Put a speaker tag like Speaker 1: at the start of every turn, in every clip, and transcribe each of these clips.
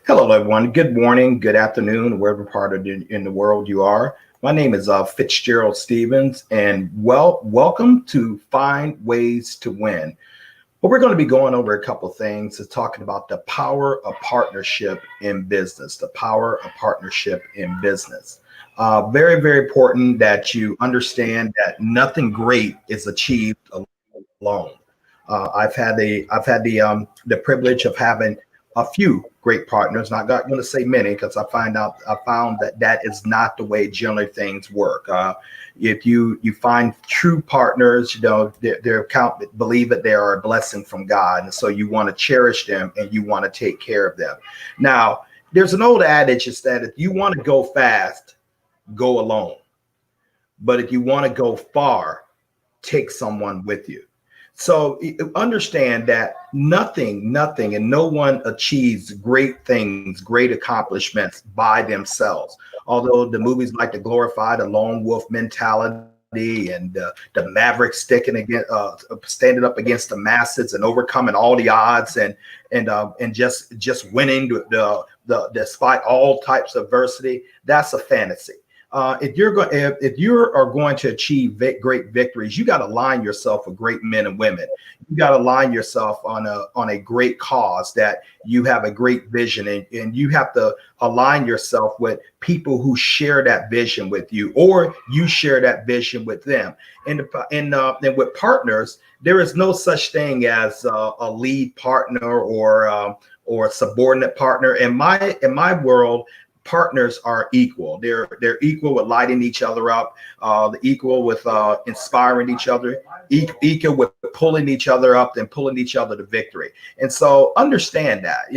Speaker 1: Hello, everyone. Good morning, good afternoon, wherever part of in the world you are. My name is Fitzgerald Stevens, and welcome to Find Ways to Win. But we're going to be going over a couple of things, is talking about the power of partnership in business, the power of partnership in business. Very, very important that you understand that nothing great is achieved alone. I've had the privilege of having a few great partners. Not going to say many because I found that that is not the way generally things work. If you find true partners, they're count believe that they are a blessing from God, and so you want to cherish them and you want to take care of them. Now, there's an old adage is that if you want to go fast, go alone, but if you want to go far, take someone with you. So understand that nothing, and no one achieves great things, great accomplishments by themselves. Although the movies like to glorify the lone wolf mentality and the maverick standing up against the masses and overcoming all the odds and just winning despite all types of adversity, that's a fantasy. If you are going to achieve great victories, you got to align yourself with great men and women. You got to align yourself on a great cause, that you have a great vision, and you have to align yourself with people who share that vision with you, or you share that vision with them. And with partners, there is no such thing as a lead partner or a subordinate partner. In my world, partners are equal. They're equal with lighting each other up, equal with inspiring each other, equal with pulling each other up and pulling each other to victory. And so understand that.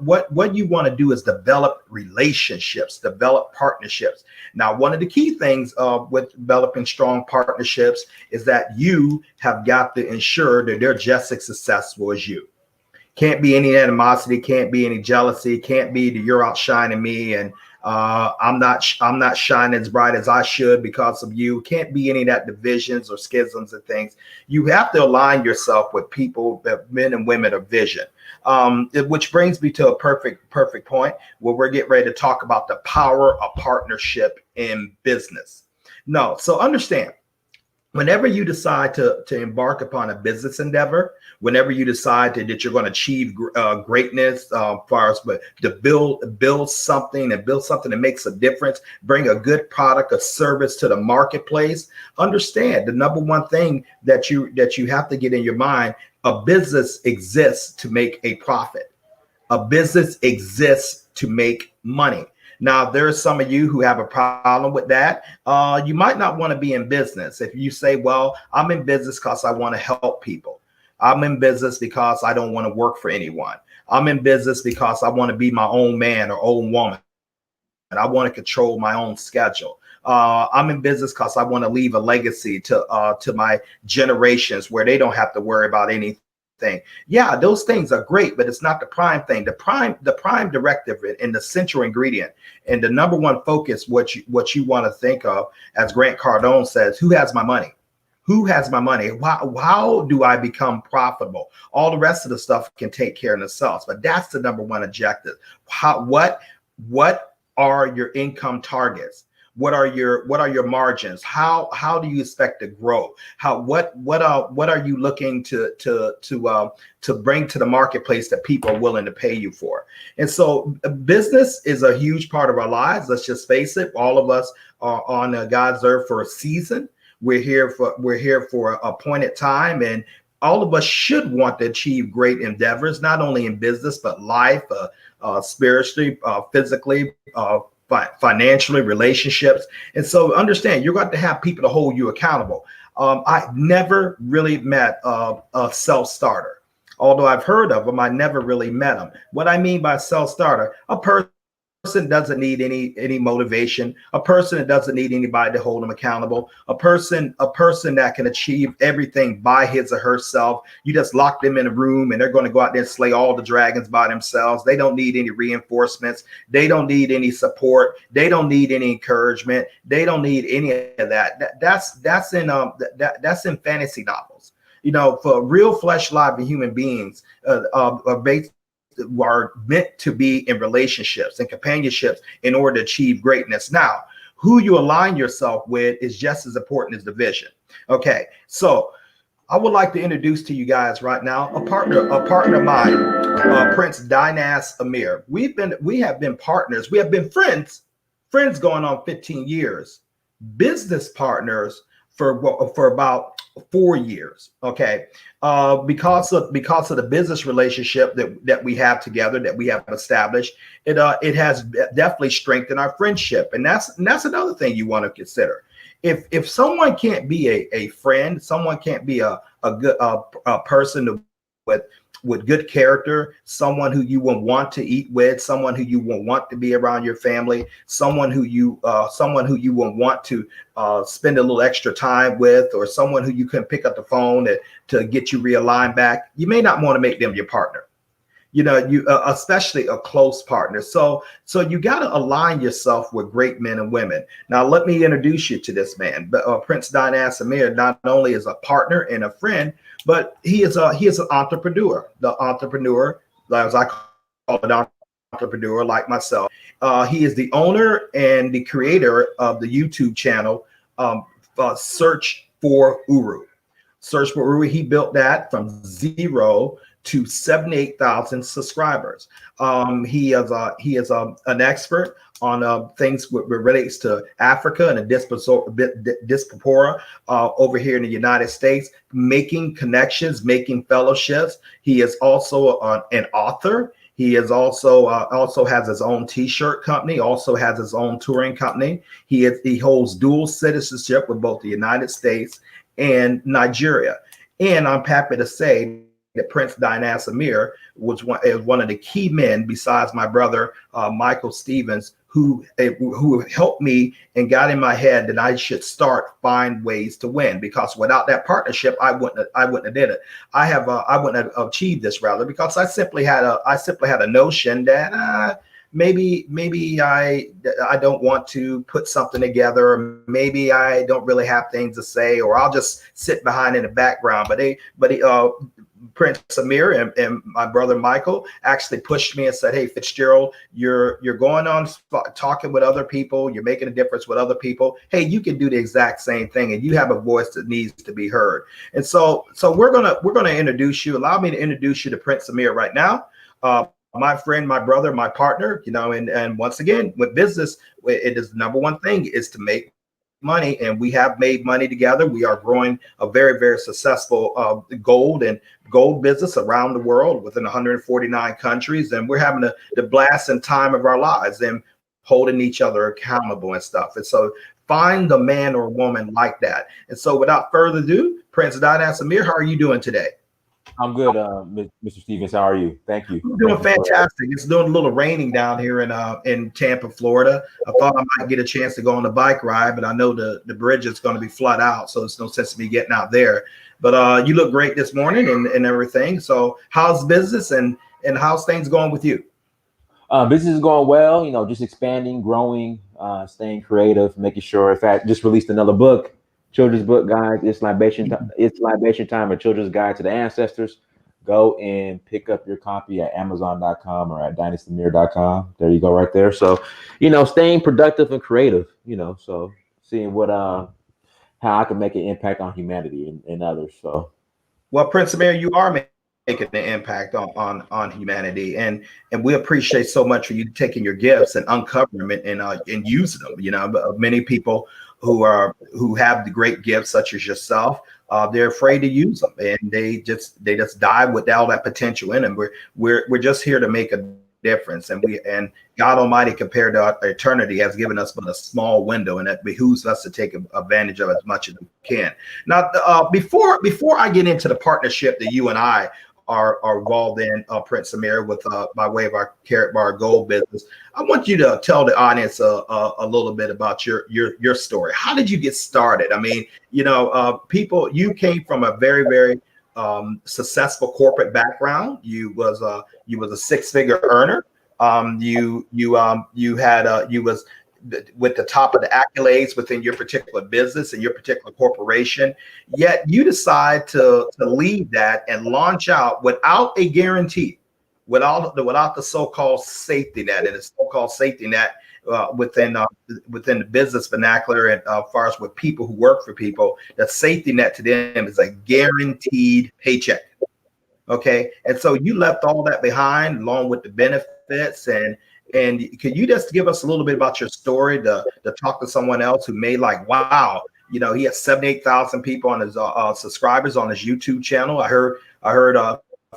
Speaker 1: What you want to do is develop relationships, develop partnerships. Now, one of the key things with developing strong partnerships is that you have got to ensure that they're just as successful as you. Can't be any animosity, can't be any jealousy, can't be that you're outshining me and I'm not shining as bright as I should because of you. Can't be any of that divisions or schisms and things. You have to align yourself with people, men and women of vision. Which brings me to a perfect point where we're getting ready to talk about the power of partnership in business. No, so understand. Whenever you decide to embark upon a business endeavor, whenever you decide that you're going to achieve greatness, far as but to build something and build something that makes a difference, bring a good product, a service to the marketplace, understand the number one thing that you have to get in your mind: a business exists to make a profit. A business exists to make money. Now, there's some of you who have a problem with that. You might not want to be in business. If you say, well, I'm in business because I want to help people. I'm in business because I don't want to work for anyone. I'm in business because I want to be my own man or own woman, and I want to control my own schedule. I'm in business because I want to leave a legacy to my generations where they don't have to worry about anything. Yeah, those things are great, but it's not the prime thing. The prime directive and the central ingredient and the number one focus, what you want to think of, as Grant Cardone says, who has my money? Who has my money? How do I become profitable? All the rest of the stuff can take care of themselves, but that's the number one objective. What are your income targets? What are your margins? How do you expect to grow? What are you looking to bring to the marketplace that people are willing to pay you for? And so business is a huge part of our lives. Let's just face it. All of us are on God's earth for a season. We're here for a appointed time, and all of us should want to achieve great endeavors, not only in business but life, spiritually, physically, financially, relationships. And so understand, you're going to have people to hold you accountable. I never really met a self-starter. Although I've heard of them, I never really met them. What I mean by self-starter, a person doesn't need any motivation, a person that doesn't need anybody to hold them accountable, a person that can achieve everything by his or herself. You just lock them in a room and they're going to go out there and slay all the dragons by themselves. They don't need any reinforcements. They don't need any support. They don't need any encouragement. They don't need any of that. That's in fantasy novels. For real flesh, live human beings are based are meant to be in relationships and companionships in order to achieve greatness. Now, who you align yourself with is just as important as the vision. Okay, so I would like to introduce to you guys right now a partner of mine, Prince Dynasty Amir. We have been partners. We have been friends going on 15 years, business partners for about 4 years. Okay, because of the business relationship that we have together, that we have established, it has definitely strengthened our friendship, and that's another thing you want to consider. If someone can't be a friend, someone can't be a good person with good character, someone who you will want to eat with, someone who you will want to be around your family, someone who you will want to spend a little extra time with, or someone who you can pick up the phone to get you realigned back, you may not want to make them your partner. You especially a close partner. So you got to align yourself with great men and women. Now, let me introduce you to this man. Prince Dynasty Amir not only is a partner and a friend, but he is an entrepreneur. The entrepreneur, as I call it, entrepreneur like myself. He is the owner and the creator of the YouTube channel, Search for Uru. Search for Uru. He built that from 0 to 78,000 subscribers. He is an expert on things with relates to Africa and the diaspora over here in the United States, making connections, making fellowships. He is also an author. He is also has his own T-shirt company, also has his own touring company. He holds dual citizenship with both the United States and Nigeria. And I'm happy to say that Prince Dynasty Amir was one of the key men, besides my brother Michael Stevens, who helped me and got in my head that I should find ways to win. Because without that partnership, I wouldn't have did it. I wouldn't have achieved this, rather, because I simply had a notion that maybe I don't want to put something together, or maybe I don't really have things to say, or I'll just sit behind in the background. But Prince Amir and my brother Michael actually pushed me and said, "Hey, Fitzgerald, you're going on talking with other people. You're making a difference with other people. Hey, you can do the exact same thing, and you have a voice that needs to be heard." And so we're gonna introduce you. Allow me to introduce you to Prince Amir right now. My friend, my brother, my partner. And once again, with business, it is the number one thing is to make money, and we have made money together. We are growing a very, very successful gold business around the world within 149 countries, and we're having the blast and time of our lives and holding each other accountable and stuff. And so find a man or woman like that. And so without further ado, Prince Dynasty Amir, how are you doing today?
Speaker 2: I'm good, Mr. Stevens. How are you? Thank you.
Speaker 1: I'm doing fantastic. It's doing a little raining down here in Tampa, Florida. I thought I might get a chance to go on a bike ride, but I know the bridge is going to be flooded out, so it's no sense in me getting out there. But you look great this morning and everything. So how's business and how's things going with you?
Speaker 2: Business is going well. Just expanding, growing, staying creative, making sure. In fact, just released another book. Children's book, guys. It's libation time, a children's guide to the ancestors. Go and pick up your copy at Amazon.com or at dynastymir.com. There you go, right there. So, staying productive and creative. So seeing how I can make an impact on humanity and others. So,
Speaker 1: well, Prince Amir, you are making an impact on humanity, and we appreciate so much for you taking your gifts and uncovering them and using them. Many people who have the great gifts, such as yourself, they're afraid to use them, and they just die with all that potential in them. We're just here to make a difference, and God Almighty, compared to eternity, has given us but a small window, and it behooves us to take advantage of as much as we can. Now, before I get into the partnership that you and I are involved in, Prince Amir, with by way of our gold business, I want you to tell the audience a little bit about your story. How did you get started? I mean, you came from a very, very successful corporate background. You was a 6-figure earner. You was with the top of the accolades within your particular business and your particular corporation, yet you decide to leave that and launch out without a guarantee, without the so-called safety net, and the so-called safety net within the business vernacular, and as far as with people who work for people, the safety net to them is a guaranteed paycheck. Okay, and so you left all that behind along with the benefits, and could you just give us a little bit about your story to talk to someone else who may like, wow, he has 78,000 people on his subscribers on his YouTube channel. I heard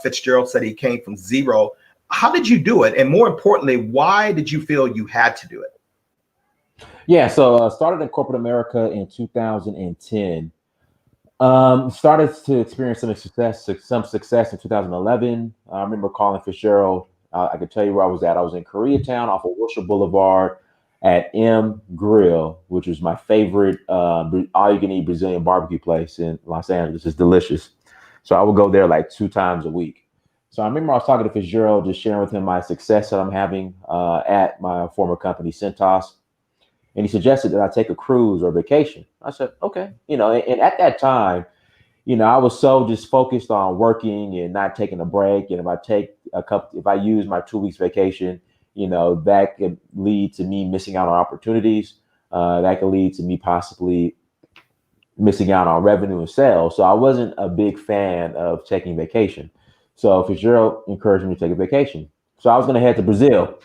Speaker 1: Fitzgerald said he came from zero. How did you do it? And more importantly, why did you feel you had to do it?
Speaker 2: Yeah, so started in corporate America in 2010. Started to experience some success in 2011. I remember calling Fitzgerald. I could tell you where I was at. I was in Koreatown off of Wilshire Boulevard at M Grill, which was my favorite all-you-can-eat Brazilian barbecue place in Los Angeles. It's delicious. So I would go there like 2 times a week. So I remember I was talking to Fitzgerald, just sharing with him my success that I'm having at my former company, Centos. And he suggested that I take a cruise or vacation. I said, okay. And at that time, I was so just focused on working and not taking a break. And if I use my 2 weeks vacation, that could lead to me missing out on opportunities. That could lead to me possibly missing out on revenue and sales. So I wasn't a big fan of taking vacation. So Fitzgerald encouraged me to take a vacation. So I was going to head to Brazil.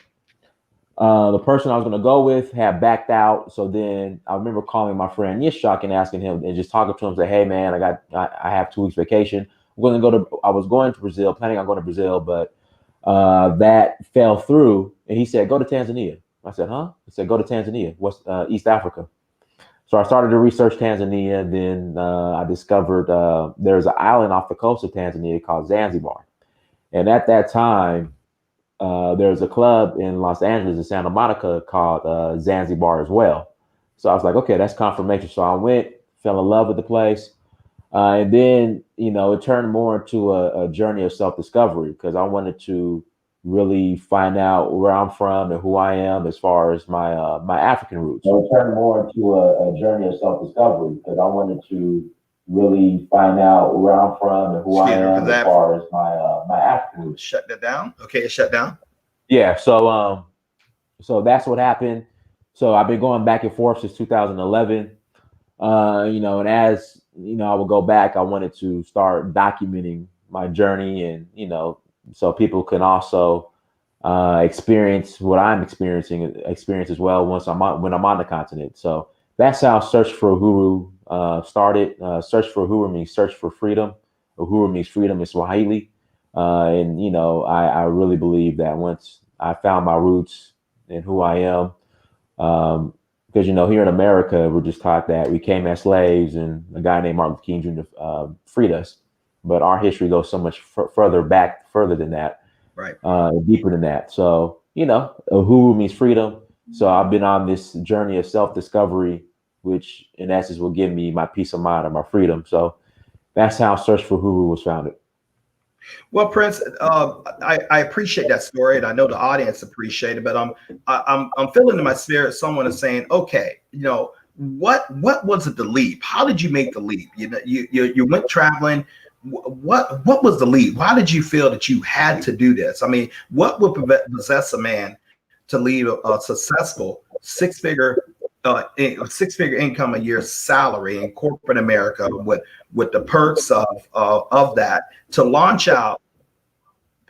Speaker 2: The person I was going to go with had backed out. So then I remember calling my friend Yishak and asking him and just talking to him, say, hey man, I have 2 weeks vacation. I was going to Brazil, planning on going to Brazil, but that fell through. And he said, go to Tanzania. I said, huh? He said, go to Tanzania, East Africa. So I started to research Tanzania. Then I discovered there's an island off the coast of Tanzania called Zanzibar. And at that time, there's a club in Los Angeles in Santa Monica called Zanzibar as well. So I was like, okay, that's confirmation. So I went, fell in love with the place. And then, it turned more into a journey of self-discovery because I wanted to really find out where I'm from and who I am as far as my my African roots. So it turned more into a journey of self-discovery because I wanted to really find out where I'm from and who I am as far as my African roots.
Speaker 1: Shut that down. Okay, it shut down.
Speaker 2: Yeah, so that's what happened. So I've been going back and forth since 2011. And as I would go back, I wanted to start documenting my journey, and so people can also experience what I'm experience as well when I'm on the continent. So that's how Search for Uhuru started. Search for Uhuru means search for freedom. Uhuru means freedom in Swahili. And I really believe that once I found my roots and who I am, because here in America, we're just taught that we came as slaves and a guy named Martin Luther King Jr. Freed us. But our history goes so much further than that,
Speaker 1: right?
Speaker 2: Deeper than that. So Uhuru means freedom. So I've been on this journey of self-discovery, which in essence will give me my peace of mind and my freedom. So that's how Search for Uhuru was founded.
Speaker 1: Well, Prince, I appreciate that story, and I know the audience appreciate it. But I'm feeling in my spirit someone is saying, okay, what was it, the leap? How did you make the leap? You went traveling. What was the leap? Why did you feel that you had to do this? I mean, what would possess a man to leave a successful six-figure income a year salary in corporate America with the perks of that, to launch out,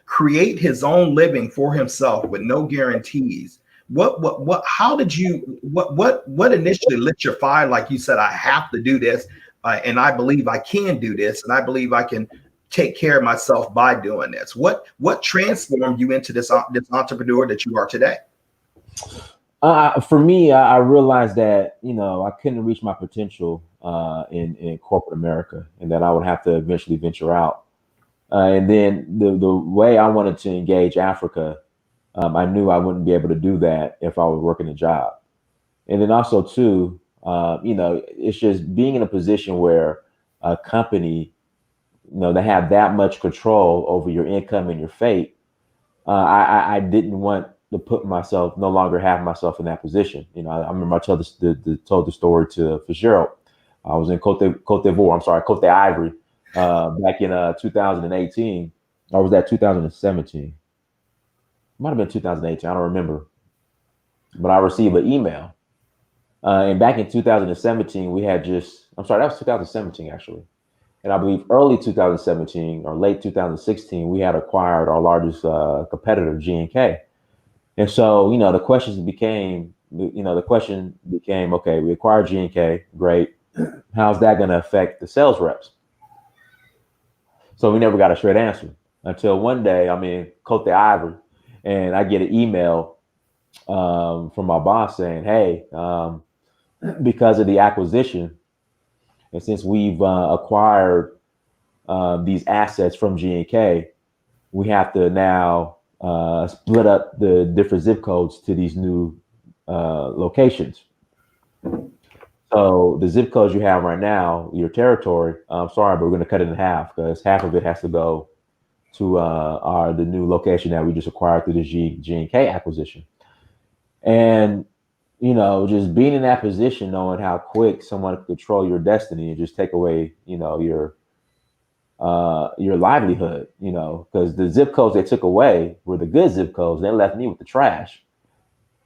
Speaker 1: create his own living for himself with no guarantees? How did you, what initially lit your fire? Like you said, I have to do this, and I believe I can do this, and I believe I can take care of myself by doing this. What transformed you into this entrepreneur that you are today?
Speaker 2: For me, I realized that I couldn't reach my potential in corporate America, and that I would have to eventually venture out. And then the way I wanted to engage Africa, I knew I wouldn't be able to do that if I was working a job. And then also too, it's just being in a position where a company, they have that much control over your income and your fate. I didn't want to no longer have myself in that position. I remember I told the story to Fitzgerald. I was in Cote d'Ivoire, back in 2018. Or was that 2017? might have been 2018. I don't remember, but I received an email. And back in 2017, we had I'm sorry, that was 2017 actually. And I believe early 2017 or late 2016, we had acquired our largest competitor, G&K. And so, the question became, okay, we acquired G&K, great. How's that going to affect the sales reps? So we never got a straight answer until one day I'm in Cote d'Ivoire and I get an email from my boss saying, hey, because of the acquisition, and since we've acquired these assets from G&K, we have to now split up the different zip codes to these new locations. So the zip codes you have right now, your territory, I'm sorry, but we're going to cut it in half because half of it has to go to the new location that we just acquired through the G&K acquisition. And, just being in that position, knowing how quick someone can control your destiny and just take away, your livelihood, because the zip codes they took away were the good zip codes. They left me with the trash,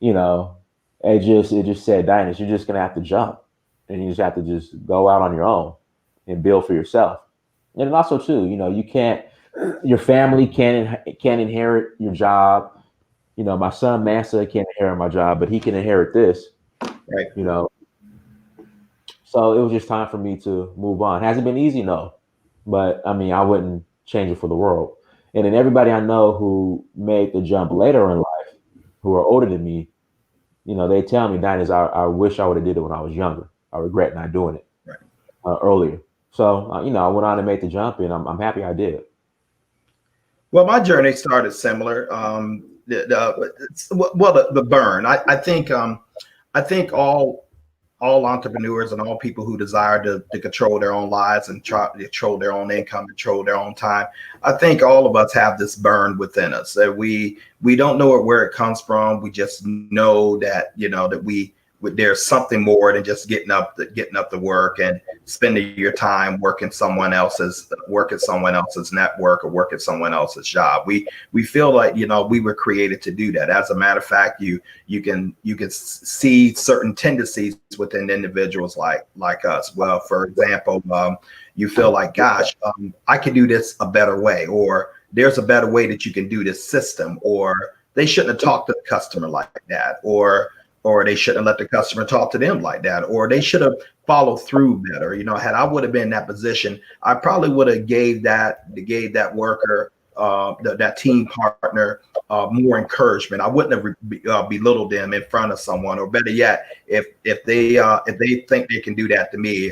Speaker 2: it just said, Dynasty, you're just going to have to jump and you just have to just go out on your own and build for yourself. And also too, your family can't inherit your job. My son Massa can't inherit my job, but he can inherit this,
Speaker 1: right?
Speaker 2: So it was just time for me to move on. Hasn't been easy, no, but I mean, I wouldn't change it for the world. And then everybody I know who made the jump later in life, who are older than me, they tell me, Dynasty, I wish I would have did it when I was younger. I regret not doing it earlier. So, I went on and made the jump, and I'm happy I did.
Speaker 1: Well, my journey started similar. The burn. I think all entrepreneurs and all people who desire to control their own lives and try to control their own income, control their own time. I think all of us have this burn within us that we don't know where it comes from. We just know that, that there's something more than just getting up to work and spending your time working someone else's network or working someone else's job. We feel like, we were created to do that. As a matter of fact, you can see certain tendencies within individuals like us. Well, for example, you feel like, gosh, I can do this a better way, or there's a better way that you can do this system, or they shouldn't have talked to the customer like that, or they shouldn't have let the customer talk to them like that, or they should have followed through better. Had I would have been in that position, I probably would have gave that worker, that team partner, more encouragement. I wouldn't have belittled them in front of someone, or better yet, if they think they can do that to me,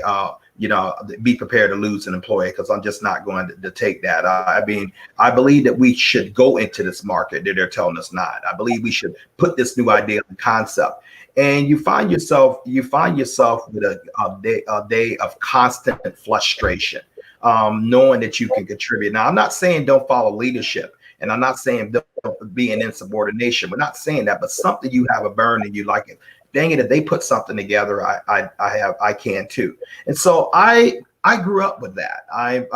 Speaker 1: be prepared to lose an employee, because I'm just not going to take that. I believe that we should go into this market that they're telling us not. I believe we should put this new idea and concept. And you find yourself with a day of constant frustration, knowing that you can contribute. Now, I'm not saying don't follow leadership, and I'm not saying don't be in insubordination. We're not saying that, but something you have a burn and you like it. Dang it, if they put something together, I can too. And so I grew up with that. I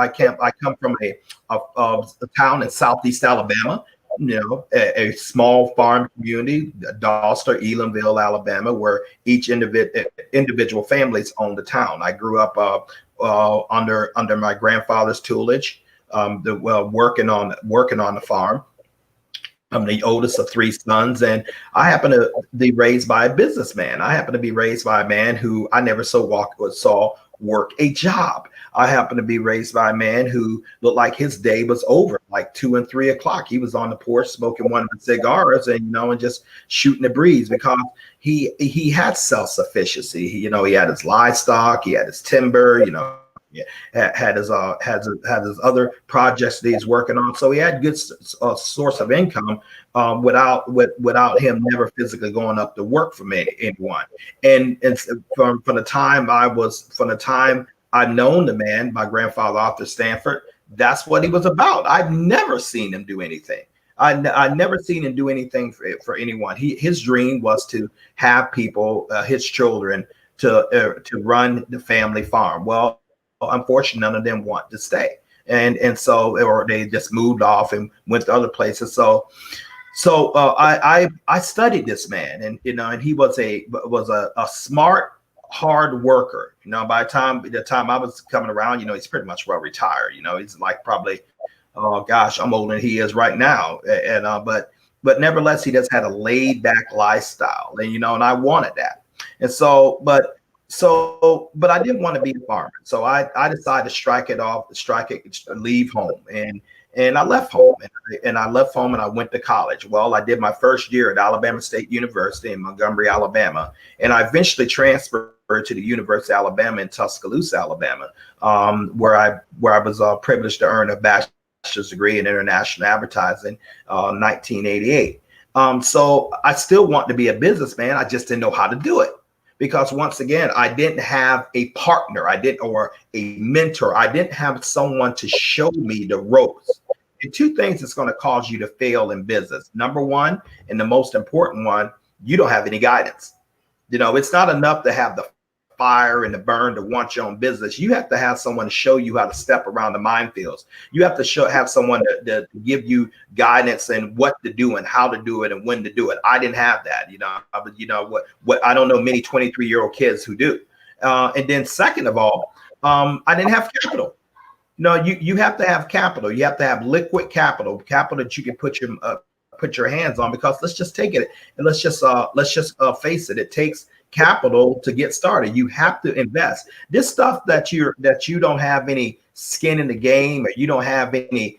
Speaker 1: come from a town in Southeast Alabama, a small farm community, Dalston, Elamville, Alabama, where each individual families owned the town. I grew up under my grandfather's tutelage, working on the farm. I'm the oldest of three sons, and I happen to be raised by a businessman. I happen to be raised by a man who I never saw work a job. I happen to be raised by a man who looked like his day was over, like 2 and 3 o'clock. He was on the porch smoking one of the cigars and just shooting the breeze, because he had self-sufficiency. He had his livestock, he had his timber, had his other projects that he's working on. So he had good source of income without him never physically going up to work for anyone. And from the time I've known the man, my grandfather Arthur Stanford, that's what he was about. I've never seen him do anything. I never seen him do anything for anyone. His dream was to have people, his children, to run the family farm. Well, unfortunately, none of them want to stay, and so, or they just moved off and went to other places. So So I studied this man, and and he was a smart, hard worker. By the time I was coming around, he's pretty much well retired. He's like probably, oh gosh, I'm older than he is right now, and but nevertheless, he just had a laid back lifestyle, and I wanted that, and but I didn't want to be a farmer, so I decided to leave home, and I left home, and I left home, and I went to college. Well, I did my first year at Alabama State University in Montgomery, Alabama, and I eventually transferred to the University of Alabama in Tuscaloosa, Alabama, where I was privileged to earn a bachelor's degree in international advertising, 1988. So I still want to be a businessman. I just didn't know how to do it. Because once again, I didn't have a partner, or a mentor. I didn't have someone to show me the ropes. And two things that's going to cause you to fail in business. Number one, and the most important one, you don't have any guidance. It's not enough to have the fire and the burn to want your own business. You have to have someone to show you how to step around the minefields. You have to have someone to give you guidance and what to do and how to do it and when to do it. I didn't have that. What I don't know many 23-year-old kids who do. And then second of all, I didn't have capital. You have to have capital. You have to have liquid capital that you can put your hands on, because let's just take it and let's just face it. It takes capital to get started. You have to invest. This stuff that you don't have any skin in the game, or you don't have any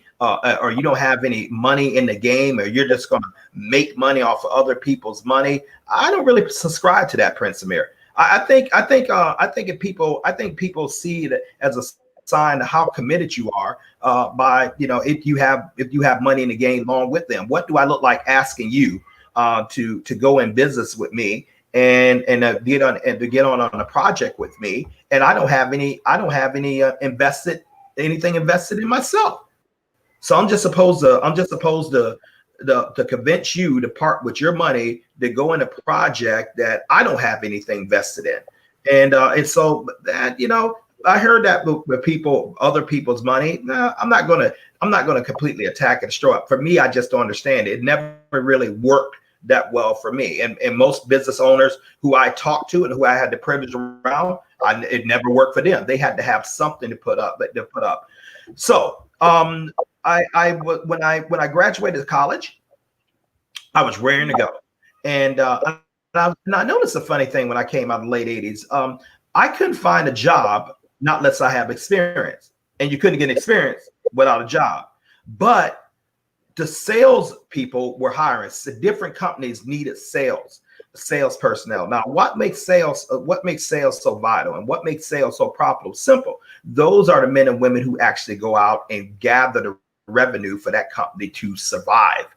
Speaker 1: money in the game, or you're just going to make money off of other people's money. I don't really subscribe to that, Prince Amir. I think people see it as a sign of how committed you are by if you have money in the game along with them. What do I look like asking you to go in business with me and to get on a project with me, and I don't have any anything invested in myself. So I'm just supposed to convince you to part with your money to go in a project that I don't have anything vested in, and so that I heard that with other people's money. No, I'm not gonna completely attack and destroy it. For me, I just don't understand it. It never really worked that well for me, and most business owners who I talked to and who I had the privilege around, it never worked for them. They had to have something to put up. So when I graduated college, I was raring to go, and I noticed a funny thing when I came out in the late 80s. I couldn't find a job not unless I have experience, and you couldn't get experience without a job. But the sales people were hiring. So different companies needed sales personnel. Now, what makes sales so vital, and what makes sales so profitable? Simple. Those are the men and women who actually go out and gather the revenue for that company to survive.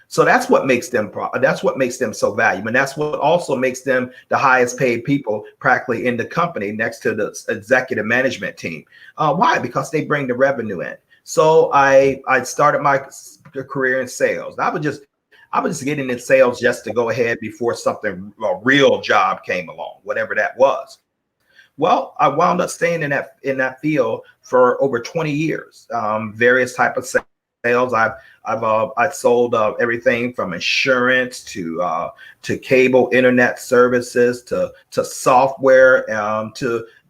Speaker 1: So that's what makes them so valuable, and that's what also makes them the highest paid people practically in the company, next to the executive management team. Why? Because they bring the revenue in. So I started my career in sales. I was just getting in sales just to go ahead before a real job came along, whatever that was. Well, I wound up staying in that field for over 20 years. Various type of sales. I've sold everything from insurance to cable internet services to software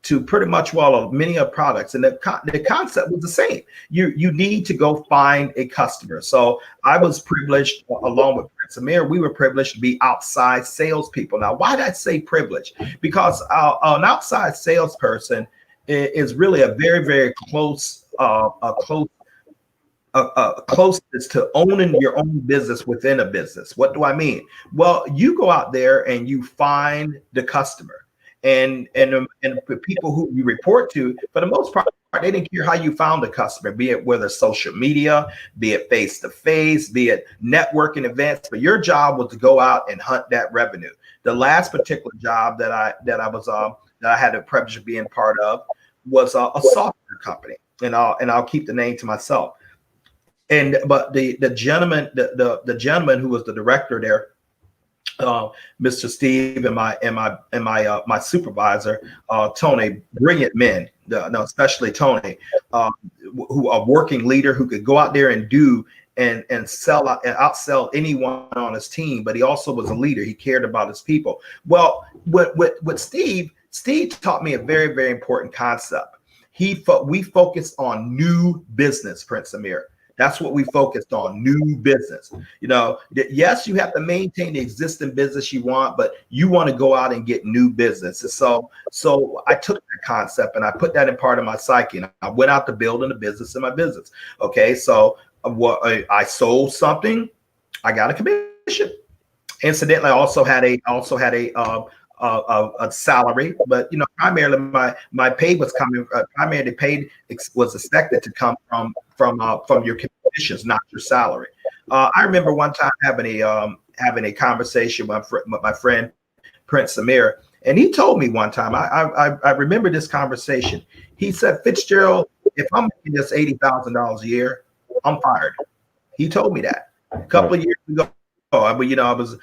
Speaker 1: to pretty much many of products, and the concept was the same. You need to go find a customer. So I was privileged, along with Prince Amir, we were privileged to be outside salespeople. Now, why did I say privileged? Because an outside salesperson is really a very, very closeness to owning your own business within a business. What do I mean? Well, you go out there and you find the customer. And the people who you report to, for the most part, they didn't care how you found the customer, be it whether social media, be it face-to-face, be it networking events. But your job was to go out and hunt that revenue. The last particular job that I had the privilege of being part of was a software company, and I'll keep the name to myself. But the gentleman who was the director there, Mr. Steve, and my supervisor, Tony, brilliant men, especially Tony, who a working leader who could go out there and do and sell out and outsell anyone on his team, but he also was a leader. He cared about his people. Well, with Steve taught me a very, very important concept. We focused on new business, Prince Amir. That's what we focused on, new business. You know, yes, you have to maintain the existing business you want, but you want to go out and get new business. And so I took that concept and I put that in part of my psyche. And I went out to building a business in my business. Okay, so I sold something, I got a commission. Incidentally, I also had a salary, but you know, primarily my pay was coming. Primarily, the pay was expected to come from your commissions, not your salary. I remember one time having a conversation with my friend Prince Amir, and he told me one time. I remember this conversation. He said, Fitzgerald, if I'm making this $80,000 a year, I'm fired. He told me that a couple of years ago. But you know, I was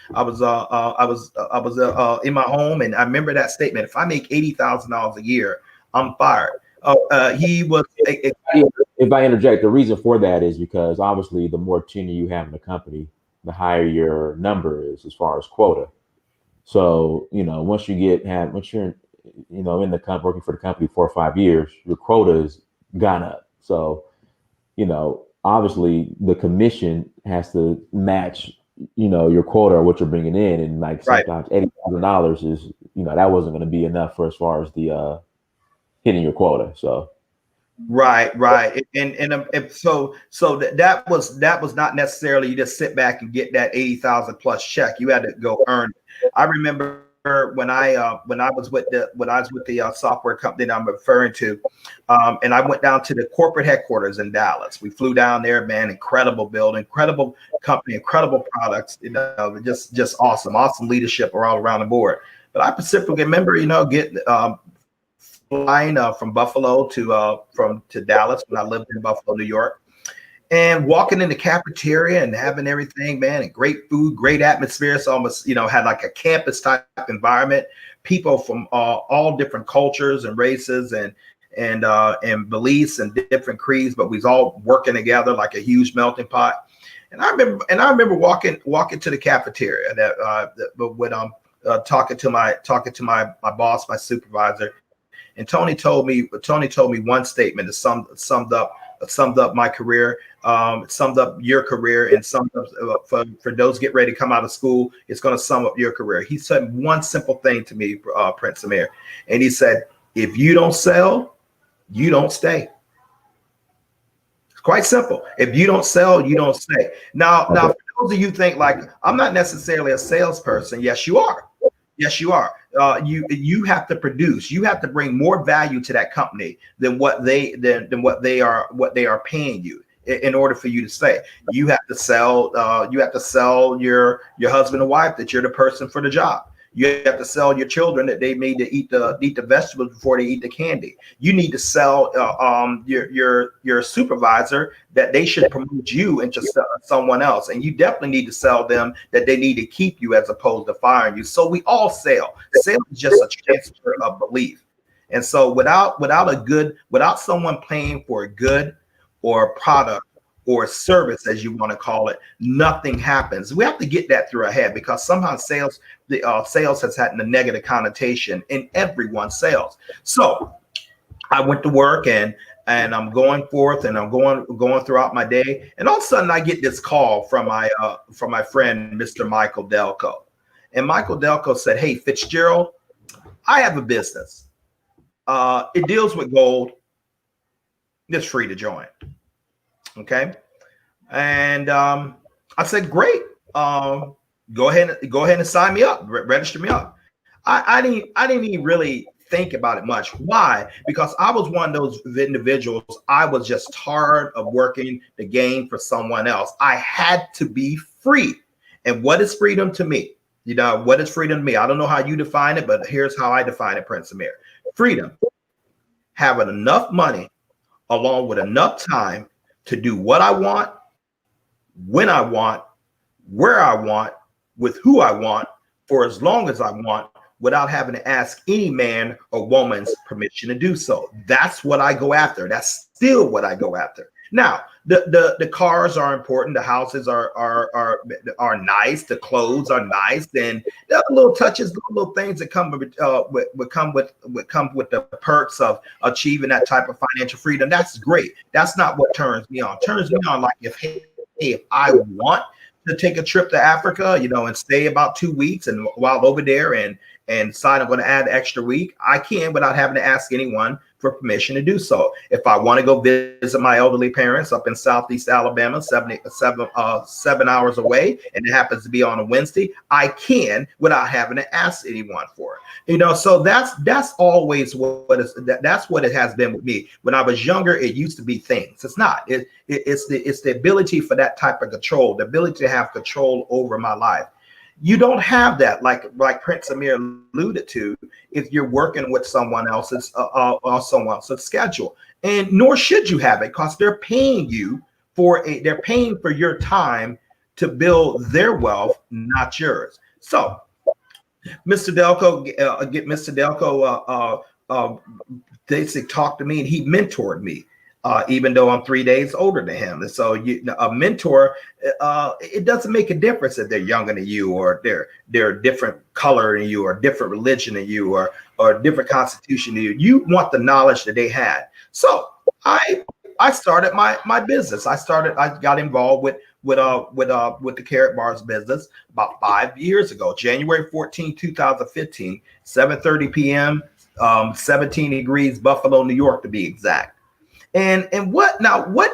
Speaker 1: in my home, and I remember that statement. If I make $80,000 a year, I'm fired. He was.
Speaker 2: If I interject, the reason for that is because obviously the more tenure you have in the company, the higher your number is as far as quota. So you know, once you're you know in the company working for the company 4 or 5 years, your quota has gone up. So you know, obviously the commission has to match, you know, your quota or what you're bringing in, and like sometimes $80,000 is, you know, that wasn't going to be enough for as far as the hitting your quota. So
Speaker 1: right, and so that was not necessarily you just sit back and get that 80,000 plus check. You had to go earn it. I remember when I was with the software company that I'm referring to, and I went down to the corporate headquarters in Dallas. We flew down there, man. Incredible building, incredible company, incredible products. You know, just awesome leadership all around the board. But I specifically remember, you know, getting flying from Buffalo to Dallas when I lived in Buffalo, New York. And walking in the cafeteria and having everything, man, and great food, great atmosphere. It's almost, you know, had like a campus type environment. People from all different cultures and races and beliefs and different creeds, but we was all working together like a huge melting pot. And I remember walking to the cafeteria when I'm talking to my boss, my supervisor, and Tony told me one statement that summed up my career, summed up your career, and summed up for those get ready to come out of school. It's going to sum up your career. He said one simple thing to me, Prince Amir, and he said, "If you don't sell, you don't stay." It's quite simple. If you don't sell, you don't stay. Now, for those of you think like I'm not necessarily a salesperson, yes, you are. Yes, you are. You have to produce. You have to bring more value to that company than what they are paying you in order for you to stay. You have to sell. You have to sell your husband and wife that you're the person for the job. You have to sell your children that they need to eat the vegetables before they eat the candy. You need to sell your supervisor that they should promote you into someone else, and you definitely need to sell them that they need to keep you as opposed to firing you. So we all sell. Sales is just a transfer of belief, and so without someone paying for a good or a product or service, as you want to call it, nothing happens. We have to get that through our head, because somehow sales has had a negative connotation in everyone's sales. So I went to work and I'm going forth and I'm going throughout my day, and all of a sudden I get this call from my friend Mr. Michael Delco, and Michael Delco said, "Hey Fitzgerald, I have a business. It deals with gold. It's free to join." Okay. And I said, "Great. Go ahead and sign me up, register me up." I didn't even really think about it much. Why? Because I was one of those individuals. I was just tired of working the game for someone else. I had to be free. And what is freedom to me? You know, what is freedom to me? I don't know how you define it, but here's how I define it, Prince Amir. Freedom: having enough money along with enough time to do what I want, when I want, where I want, with who I want, for as long as I want, without having to ask any man or woman's permission to do so. That's what I go after. That's still what I go after. Now, the cars are important. The houses are nice. The clothes are nice, and the other little touches, little things that come come with the perks of achieving that type of financial freedom. That's great. That's not what turns me on. Turns me on like if I want to take a trip to Africa, and stay about 2 weeks, and while over there and decide I'm going to add an extra week, I can without having to ask anyone for permission to do so. If I want to go visit my elderly parents up in Southeast Alabama, 7 hours away, and it happens to be on a Wednesday, I can without having to ask anyone for it. So that's always that's what it has been with me. When I was younger, it used to be things. It's not. It's the ability for that type of control, the ability to have control over my life. You don't have that, like Prince Amir alluded to, if you're working with someone else's schedule, and nor should you have it, because they're paying for your time to build their wealth, not yours. So, Mr. Delco, basically talked to me, and he mentored me. Even though I'm 3 days older than him. And so a mentor, it doesn't make a difference if they're younger than you, or they're a different color than you, or different religion than you, or a different constitution than you. You want the knowledge that they had. So I started my business. I got involved with the Carrot Bars business about 5 years ago, January 14, 2015, 7:30 p.m., 17 degrees, Buffalo, New York, to be exact. And what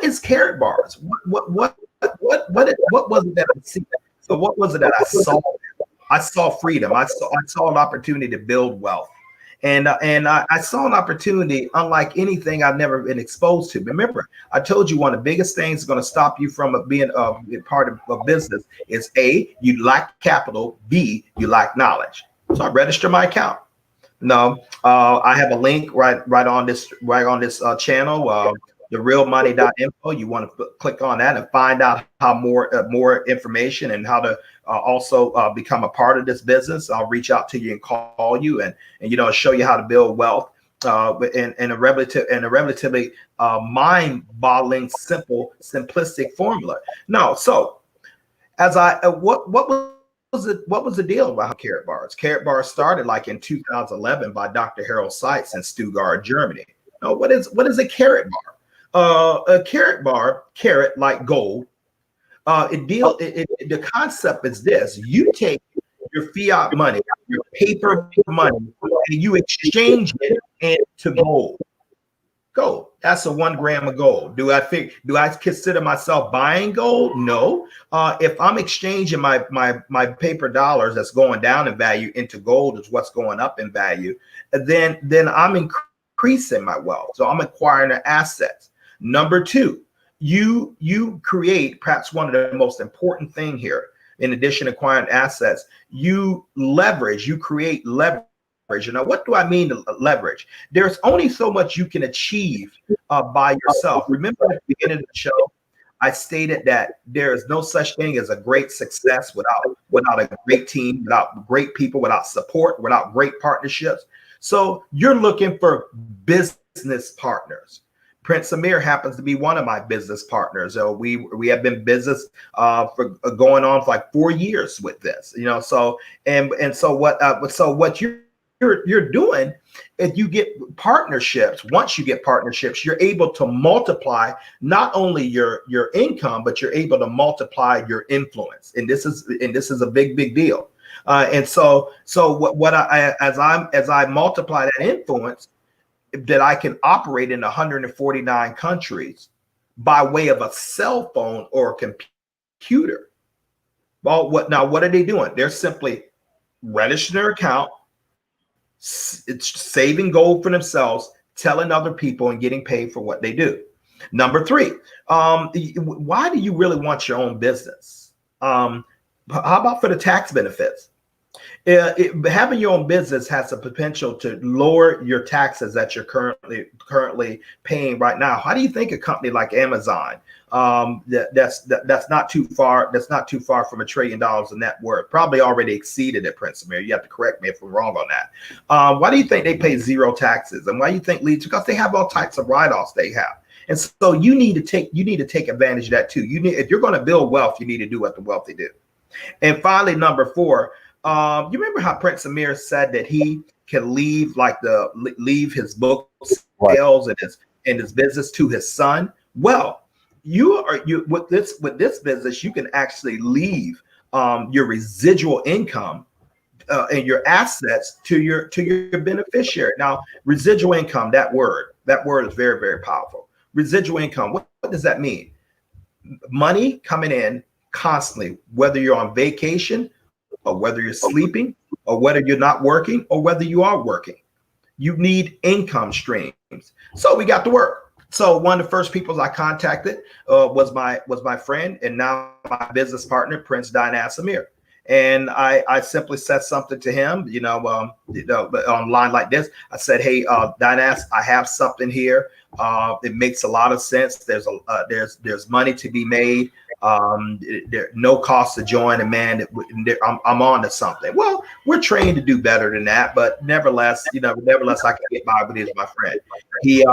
Speaker 1: is Carrot Bars? What was it that I see? So what was it that I saw? I saw freedom. I saw an opportunity to build wealth, and I saw an opportunity unlike anything I've never been exposed to. Remember, I told you one of the biggest things going to stop you from being a part of a business is A, you lack capital, B, you lack knowledge. So I registered my account. No, I have a link right on this channel, therealmoney.info. You want to click on that and find out how more information and how to also become a part of this business. I'll reach out to you and call you and show you how to build wealth in a relatively mind-boggling, simplistic formula. No, so as what was the deal about Carrot Bars? Carrot Bars started like in 2011 by Dr. Harold Seitz in Stuttgart, Germany. Now, what is a carrot bar? A carrot bar, carrot like gold. The concept is this: you take your fiat money, your paper money, and you exchange it into gold. Gold. That's a 1 gram of gold. Do I consider myself buying gold? No. If I'm exchanging my paper dollars that's going down in value into gold is what's going up in value, then I'm increasing my wealth. So I'm acquiring assets. Number two, you create perhaps one of the most important thing here. In addition to acquiring assets, you create leverage. Now, what do I mean to leverage? There's only so much you can achieve by yourself. Remember at the beginning of the show, I stated that there is no such thing as a great success without a great team, without great people, without support, without great partnerships. So you're looking for business partners. Prince Amir happens to be one of my business partners. We have been business for going on for like 4 years with this. So what you're doing, if you get partnerships, once you get partnerships, you're able to multiply not only your income, but you're able to multiply your influence. And this is a big deal. As I multiply that influence, that I can operate in 149 countries by way of a cell phone or a computer. Well, what are they doing? They're simply registering their account, it's saving gold for themselves, telling other people and getting paid for what they do. Number three, why do you really want your own business? How about for the tax benefits? Having your own business has the potential to lower your taxes that you're currently paying right now. How do you think a company like Amazon, that's not too far from $1 trillion in net worth, probably already exceeded it, Prince Amir? You have to correct me if I'm wrong on that. Why do you think they pay zero taxes? And why do you think leads? Because they have all types of write-offs they have. And so you need to take advantage of that too. If you're going to build wealth, you need to do what the wealthy do. And finally, number 4, you remember how Prince Amir said that he can leave his book sales and his business to his son? Well, with this business, you can actually leave your residual income and your assets to your beneficiary. Now, residual income, that word is very, very powerful. Residual income, what does that mean? Money coming in constantly, whether you're on vacation or whether you're sleeping or whether you're not working or whether you are working. You need income streams. So we got to work. So one of the first people I contacted was my friend and now my business partner, Prince Dynasty Amir. And I simply said something to him, but online like this. I said, "Hey, Dynasty, I have something here. It makes a lot of sense. There's money to be made. There no cost to join, and man, I'm on to something." Well, we're trained to do better than that, but nevertheless, I can get by with it as my friend. He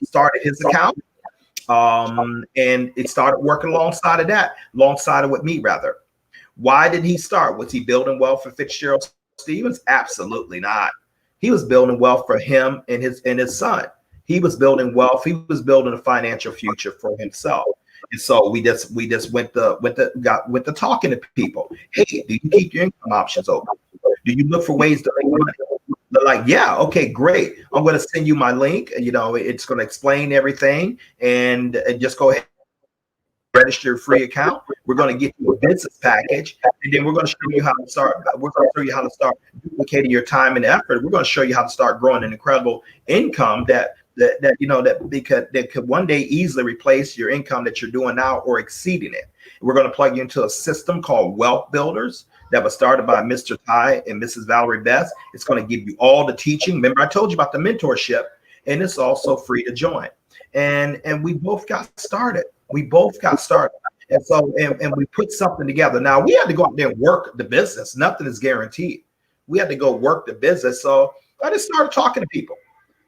Speaker 1: started his account. And it started working alongside of with me rather. Why did he start? Was he building wealth for Fitzgerald Stevens? Absolutely not. He was building wealth for him and his son. He was building wealth. He was building a financial future for himself. And so we just went to talking to people. Hey, do you keep your income options open? Do you look for ways to make money? They're like, yeah, okay, great. I'm going to send you my link. It's going to explain everything, and just go ahead and register a free account. We're going to get you a business package, and then we're going to show you how to start. We're going to show you how to start duplicating your time and effort. We're going to show you how to start growing an incredible income that could one day easily replace your income that you're doing now or exceeding it. We're going to plug you into a system called Wealth Builders that was started by Mr. Ty and Mrs. Valerie Best. It's going to give you all the teaching. Remember, I told you about the mentorship, and it's also free to join. And we both got started. And so, and we put something together. Now we had to go out there and work the business. Nothing is guaranteed. We had to go work the business. So I just started talking to people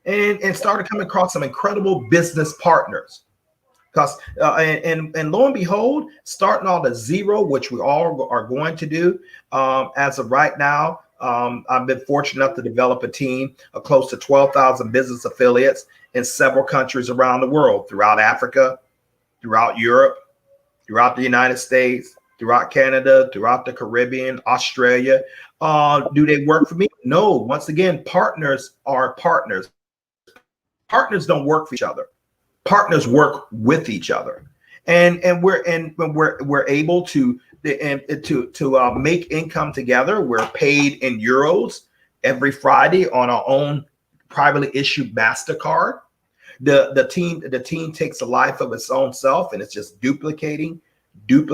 Speaker 1: and started coming across some incredible business partners. Because and lo and behold, starting all at zero, which we all are going to do as of right now. I've been fortunate enough to develop a team of close to 12,000 business affiliates in several countries around the world, throughout Africa, throughout Europe, throughout the United States, throughout Canada, throughout the Caribbean, Australia. Do they work for me? No. Once again, partners are partners. Partners don't work for each other. Partners work with each other, and when we're able to make income together. We're paid in euros every Friday on our own privately issued MasterCard. The team takes a life of its own self, and it's just duplicating. And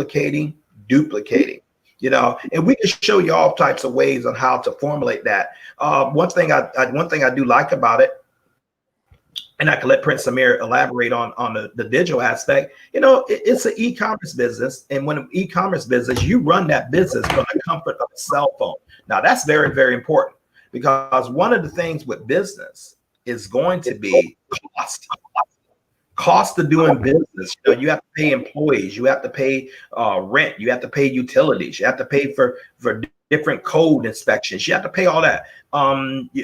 Speaker 1: we can show you all types of ways on how to formulate that. One thing I do like about it, and I can let Prince Amir elaborate on the digital aspect. It's an e-commerce business. And when an e-commerce business, you run that business from the comfort of a cell phone. Now, that's very, very important, because one of the things with business is going to be cost of doing business. You have to pay employees, you have to pay rent, you have to pay utilities, you have to pay for different code inspections, you have to pay all that.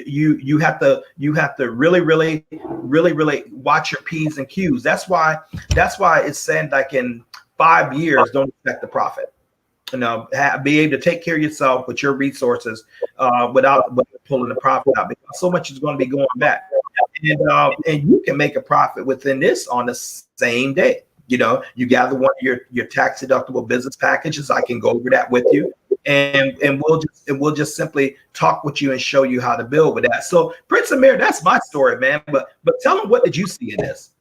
Speaker 1: You have to really watch your P's and Q's. That's why it's saying like in 5 years, don't expect the profit. Be able to take care of yourself with your resources without pulling the profit out, because so much is going to be going back. And you can make a profit within this on the same day. You gather one of your tax deductible business packages. I can go over that with you, and we'll just simply talk with you and show you how to build with that. So Prince Amir, that's my story, man. But tell them, what did you see in this?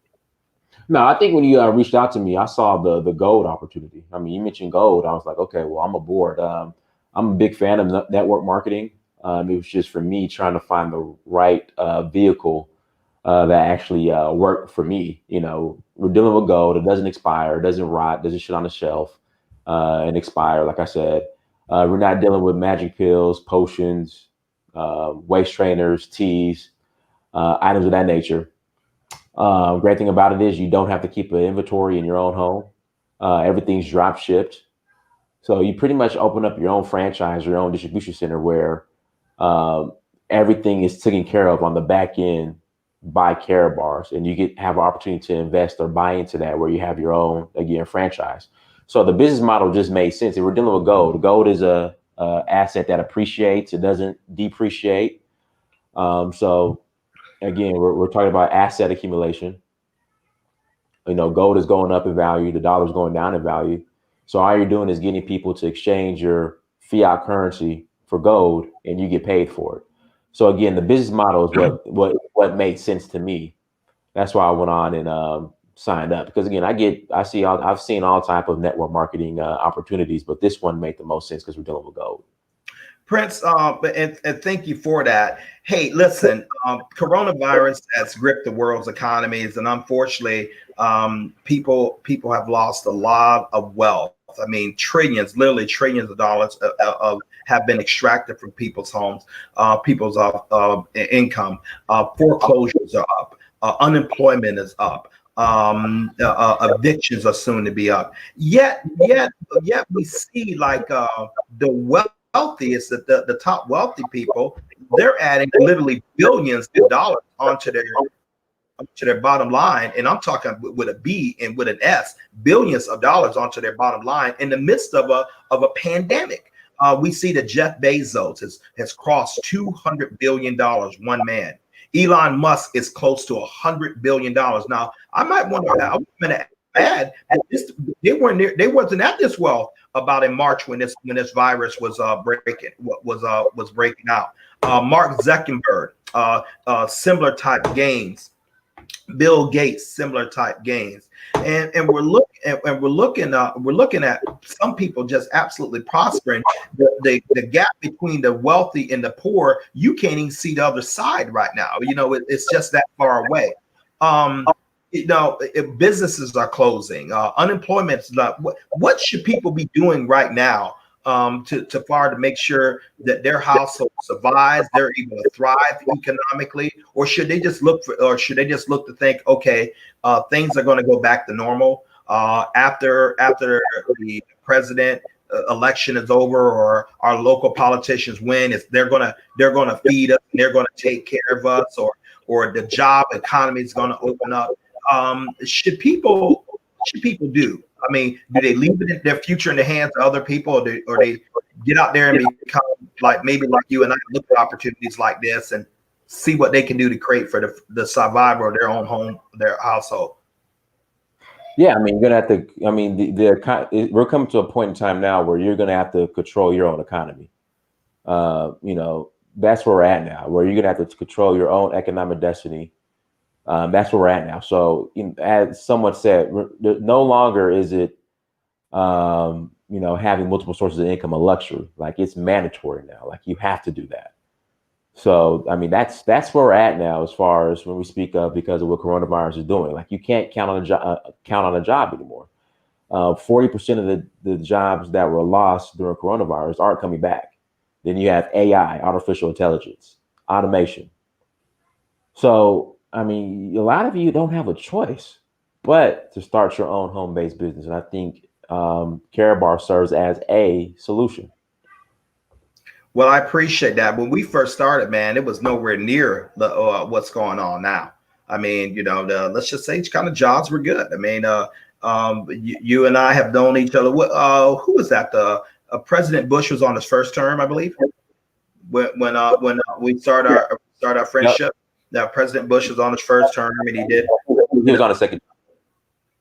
Speaker 2: No, I think when you reached out to me, I saw the gold opportunity. I mean, you mentioned gold. I was like, okay, well, I'm aboard. I'm a big fan of network marketing. It was just for me trying to find the right vehicle that actually worked for me. We're dealing with gold. It doesn't expire, it doesn't rot, doesn't sit on the shelf and expire. Like I said, we're not dealing with magic pills, potions, waist trainers, teas, items of that nature. Great thing about it is you don't have to keep an inventory in your own home. Everything's drop shipped. So you pretty much open up your own franchise, your own distribution center where everything is taken care of on the back end by Karatbars, and you have an opportunity to invest or buy into that where you have your own, again, franchise. So the business model just made sense. If we're dealing with gold, gold is a asset that appreciates, it doesn't depreciate. So again, we're talking about asset accumulation. Gold is going up in value, the dollar's going down in value. So all you're doing is getting people to exchange your fiat currency for gold, and you get paid for it. So again, the business model is what made sense to me. That's why I went on and signed up, because again, I've seen all type of network marketing opportunities, but this one made the most sense because we're dealing with gold.
Speaker 1: Prince, and thank you for that. Hey, listen, coronavirus has gripped the world's economies, and unfortunately, people have lost a lot of wealth. I mean, literally trillions of dollars have been extracted from people's homes, people's income. Foreclosures are up. Unemployment is up. Evictions are soon to be up. Yet we see like the wealthiest, the top wealthy people, they're adding literally billions of dollars onto their bottom line. And I'm talking with a B and with an S, billions of dollars onto their bottom line in the midst of a pandemic. We see that Jeff Bezos has crossed $200 billion, one man. Elon Musk is close to $100 billion. Now, I want to add that they wasn't at this wealth about in March when this virus was breaking out. Mark Zuckerberg, similar type gains. Bill Gates, similar type gains, and we're looking at some people just absolutely prospering. The gap between the wealthy and the poor, you can't even see the other side right now. It's just that far away. If businesses are closing, unemployment is not. What should people be doing right now to make sure that their household survives, they're able to thrive economically, or should they just look to think, okay, things are going to go back to normal after the president election is over, or our local politicians win? They're going to feed us, and they're going to take care of us, or the job economy is going to open up. Should people do? I mean, do they leave their future in the hands of other people, or they get out there and become like you and I, look at opportunities like this and see what they can do to create for the survival of their own home, their household?
Speaker 2: Yeah, I mean, you're gonna have to. I mean, we're coming to a point in time now where you're gonna have to control your own economy. That's where we're at now, where you're gonna have to control your own economic destiny. That's where we're at now. So, as someone said, no longer is it, having multiple sources of income a luxury. Like, it's mandatory now. Like, you have to do that. So, I mean, that's where we're at now, as far as when we speak of, because of what coronavirus is doing. Like, you can't count on a job anymore. 40% of the jobs that were lost during coronavirus aren't coming back. Then you have AI, artificial intelligence, automation. So, I mean, a lot of you don't have a choice but to start your own home-based business. And I think Karatbar serves as a solution.
Speaker 1: Well, I appreciate that. When we first started, man, it was nowhere near what's going on now. I mean, let's just say kind of jobs were good. I mean, you and I have known each other. Who was that? President Bush was on his first term, I believe. When we start our friendship. Now, President Bush was on his first term, and he
Speaker 2: was on a second.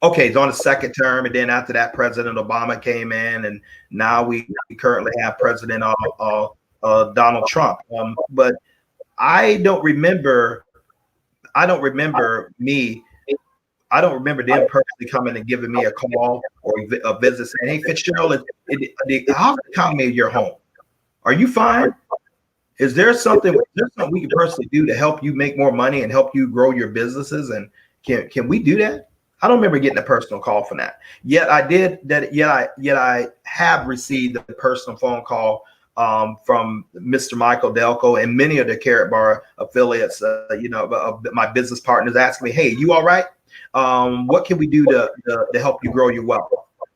Speaker 1: Okay, he's on his second term, and then after that, President Obama came in, and now we currently have President Donald Trump. But I don't remember them personally coming and giving me a call or a visit saying, "Hey, Fitzgerald, how's the economy of your home? Are you fine? Is there something we can personally do to help you make more money and help you grow your businesses? And can we do that?" I don't remember getting a personal call from that. Yet I have received a personal phone call from Mr. Michael Delco and many of the Carrot Bar affiliates, my business partners asking me, hey, you all right? What can we do to help you grow your wealth?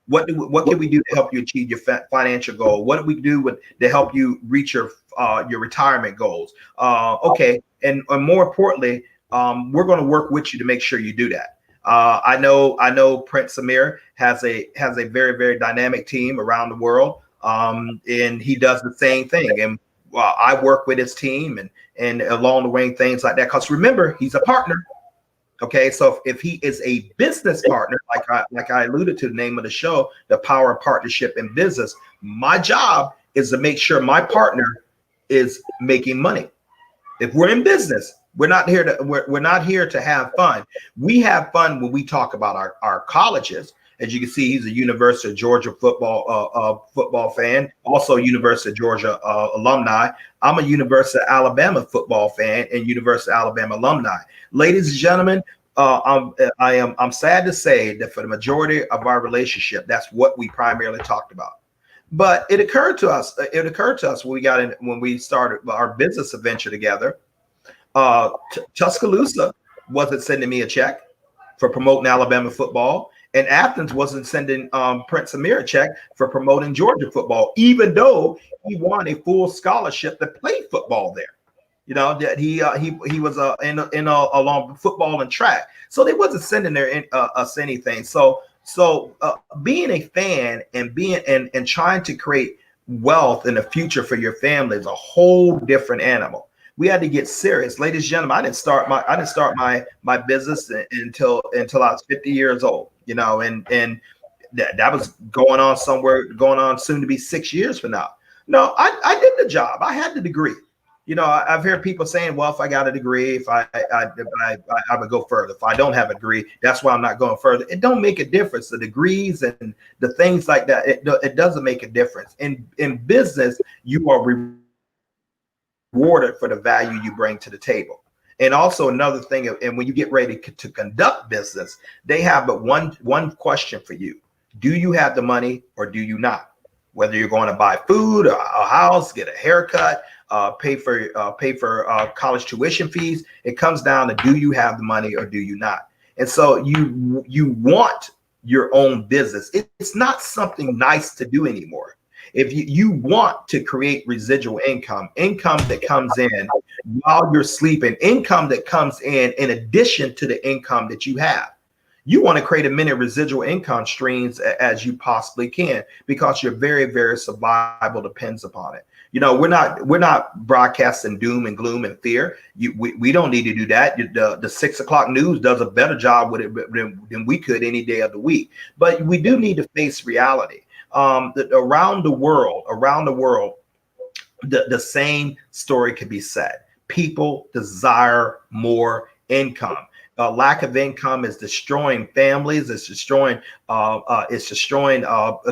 Speaker 1: What can we do to help you achieve your financial goal? What do we do to help you reach your retirement goals? Okay, and more importantly, we're going to work with you to make sure you do that. I know Prince Amir has a very, very dynamic team around the world, and he does the same thing. And I work with his team and along the way things like that. Because remember, he's a partner. Okay, so if he is a business partner, like I alluded to the name of the show, the power of partnership in business, my job is to make sure my partner is making money. If we're in business, we're not here to have fun. We have fun when we talk about our colleges. As you can see, he's a University of Georgia football fan, also University of Georgia alumni. I'm a University of Alabama football fan and University of Alabama alumni. Ladies and gentlemen, I'm sad to say that for the majority of our relationship, that's what we primarily talked about. But it occurred to us when we started our business adventure together. Tuscaloosa wasn't sending me a check for promoting Alabama football, and Athens wasn't sending Prince Amir a check for promoting Georgia football, even though he won a full scholarship to play football there. You know that he was along football and track, so they wasn't sending us anything. So being a fan and and trying to create wealth in the future for your family is a whole different animal. We had to get serious, ladies and gentlemen. I didn't start my business until I was 50 years old. You know, and that was going on soon to be 6 years from now. No, I did the job. I had the degree. You know, I've heard people saying, well, if I got a degree, if I would go further. If I don't have a degree, that's why I'm not going further. It don't make a difference. The degrees and the things like that, it doesn't make a difference. In business, you are rewarded for the value you bring to the table. And also another thing, and when you get ready to conduct business, they have but one question for you. Do you have the money or do you not? Whether you're going to buy food, a house, get a haircut, pay for college tuition fees, it comes down to do you have the money or do you not? And so you want your own business. It's not something nice to do anymore. If you want to create residual income that comes in while you're sleeping, income that comes in addition to the income that you have. You want to create as many residual income streams as you possibly can, because your very, very survival depends upon it. You know, we're not broadcasting doom and gloom and fear. We don't need to do that. The 6 o'clock news does a better job with it than we could any day of the week. But we do need to face reality. Around the world, the same story could be said. People desire more income. Lack of income is destroying families. It's destroying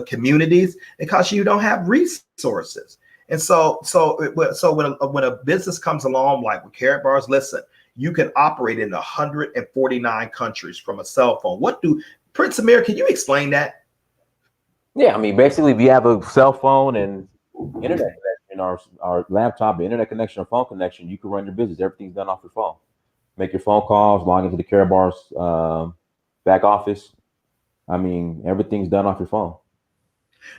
Speaker 1: communities because you don't have resources. And so when a business comes along like with Carrot Bars, listen, you can operate in 149 countries from a cell phone. Prince Amir, can you explain that?
Speaker 2: Yeah, I mean, basically, if you have a cell phone and internet connection, our laptop, internet connection, or phone connection, you can run your business. Everything's done off your phone. Make your phone calls, log into the Carrot Bars back office. I mean, everything's done off your phone.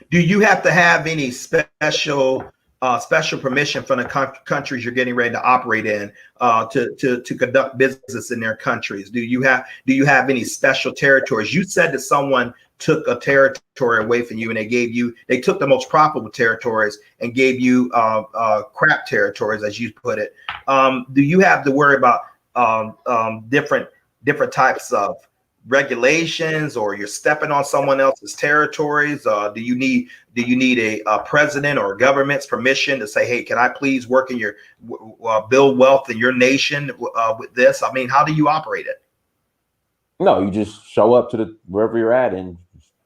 Speaker 1: Do you have to have any special permission from the countries you're getting ready to operate in to conduct business in their countries? Do you have any special territories? You said that someone took a territory away from you and they took the most profitable territories and gave you crap territories, as you put it. Do you have to worry about different types of regulations, or you're stepping on someone else's territories? Do you need a president or a government's permission to say, hey, can I please work in your build wealth in your nation with this? I mean, how do you operate it?
Speaker 2: No, you just show up to wherever you're at and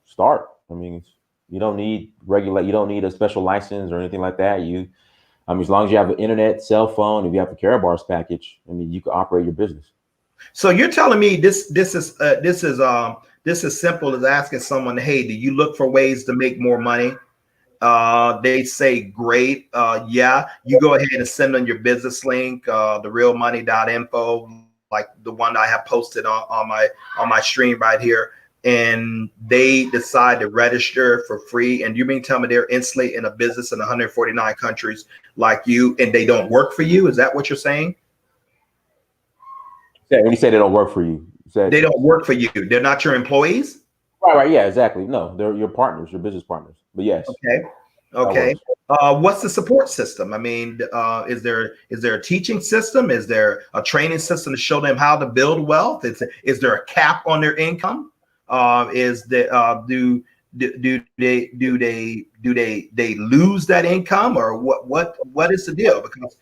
Speaker 2: start. I mean, you don't need you don't need a special license or anything like that. As long as you have an internet, cell phone, if you have a Carrot Bars package, I mean, you can operate your business.
Speaker 1: So you're telling me this is simple as asking someone, hey, do you look for ways to make more money? They say great. Yeah, you go ahead and send them your business link, the realmoney.info, like the one I have posted on my stream right here. And they decide to register for free. And you mean tell me they're instantly in a business in 149 countries like you, and they don't work for you? Is that what you're saying?
Speaker 2: Yeah, when you say they don't work for you,
Speaker 1: They don't work for you. They're not your employees.
Speaker 2: right, yeah, exactly. No, they're your partners, your business partners. But yes,
Speaker 1: Okay. What's the support system? I mean, is there a teaching system? Is there a training system to show them how to build wealth? Is there a cap on their income? Is the do they lose that income, or what is the deal? Because